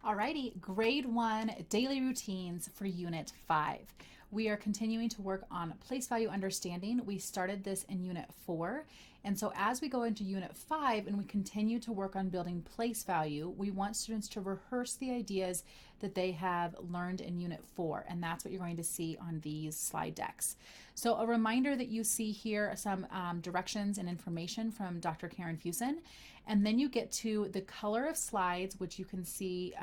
Alrighty, grade 1 daily routines for unit 5. We are continuing to work on place value understanding. We started this in unit 4. And so as we go into unit 5 and we continue to work on building place value, we want students to rehearse the ideas that they have learned in unit 4. And that's what you're going to see on these slide decks. So a reminder that you see here some directions and information from Dr. Karen Fusen. And then you get to the color of slides, which you can see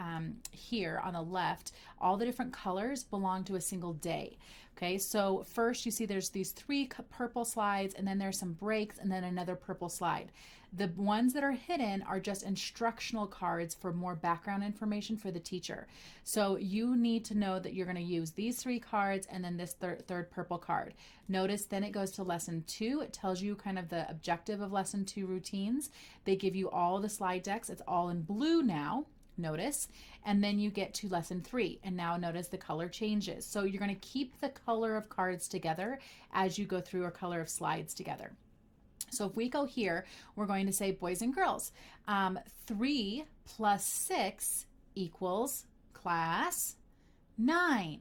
here on the left. All the different colors belong to a single day. Okay, so first you see there's these 3 purple slides, and then there's some breaks, and then another purple slide. The ones that are hidden are just instructional cards for more background information for the teacher. So you need to know that you're going to use these 3 cards and then this third purple card. Notice then it goes to lesson 2. It tells you kind of the objective of lesson 2 routines. They give you all the slide decks. It's all in blue now. Notice, and then you get to lesson 3, and now notice the color changes. So you're going to keep the color of cards together as you go through, or color of slides together. So if we go here, we're going to say boys and girls. 3 plus 6 equals, class, 9.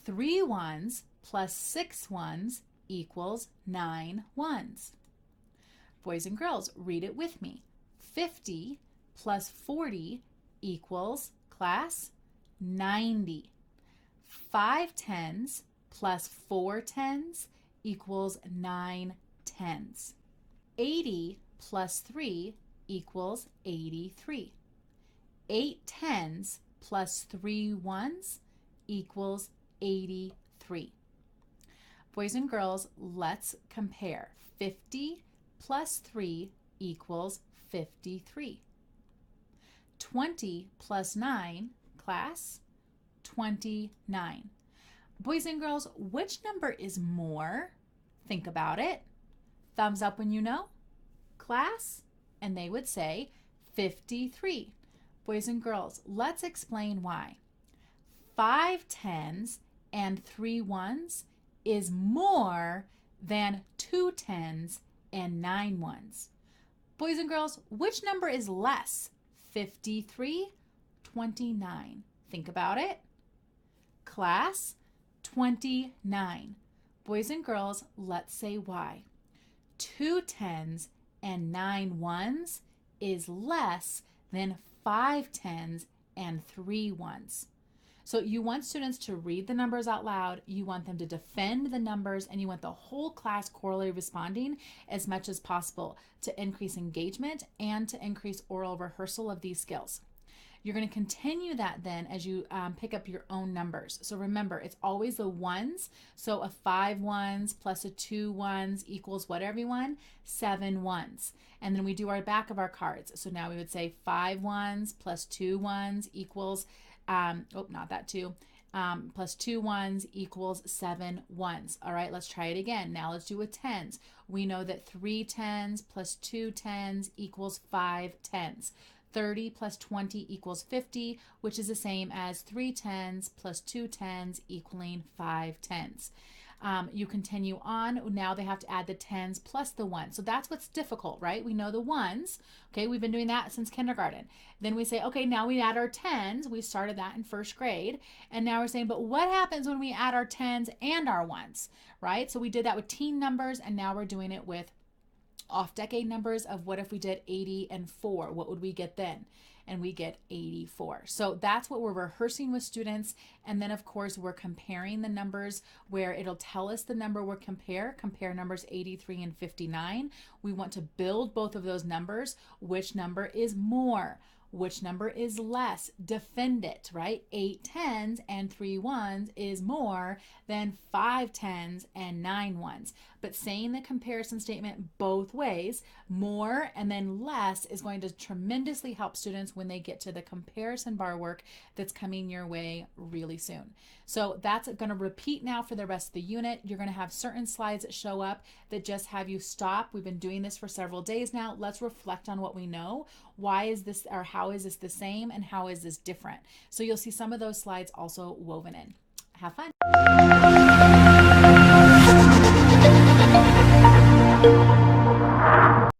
3 ones plus 6 ones equals 9 ones. Boys and girls, read it with me. 50 plus 40 equals, class, 90. 5 tens plus 4 tens equals 9 tens. 80 plus 3 equals 83. 8 tens plus 3 ones equals 83. Boys and girls, let's compare. 50 plus 3 equals 53. 20 plus 9, class, 29. Boys and girls, which number is more? Think about it. Thumbs up when you know. Class, and they would say 53. Boys and girls, let's explain why. 5 tens and 3 ones is more than 2 tens and 9 ones. Boys and girls, which number is less? 53, 29. Think about it. Class, 29. Boys and girls, let's say why. 2 tens and 9 ones is less than 5 tens and 3 ones. So you want students to read the numbers out loud, you want them to defend the numbers, and you want the whole class correlated responding as much as possible to increase engagement and to increase oral rehearsal of these skills. You're going to continue that then as you pick up your own numbers. So remember, it's always the ones. So a 5 ones plus a 2 ones equals what, everyone? 7 ones. And then we do our back of our cards. So now we would say 5 ones plus 2 ones equals plus 2 ones equals 7 ones. All right, let's try it again. Now let's do with tens. We know that 3 tens plus 2 tens equals 5 tens. 30 plus 20 equals 50, which is the same as 3 tens plus 2 tens equaling 5 tens. You continue on. Now they have to add the tens plus the ones. So that's what's difficult, right? We know the ones. Okay, we've been doing that since kindergarten. Then we say, okay, now we add our tens. We started that in first grade. And now we're saying, but what happens when we add our tens and our ones, right? So we did that with teen numbers, and now we're doing it with off-decade numbers of what if we did 80 and 4? What would we get then? And we get 84. So that's what we're rehearsing with students. And then of course we're comparing the numbers where it'll tell us the number we're compare numbers 83 and 59. We want to build both of those numbers. Which number is more? Which number is less? Defend it, right? 8 tens and 3 ones is more than 5 tens and 9 ones. But saying the comparison statement both ways, more and then less, is going to tremendously help students when they get to the comparison bar work that's coming your way really soon. So that's going to repeat now for the rest of the unit. You're going to have certain slides that show up that just have you stop. We've been doing this for several days now. Let's reflect on what we know. Why is this, or how is this the same, and how is this different? So you'll see some of those slides also woven in. Have fun.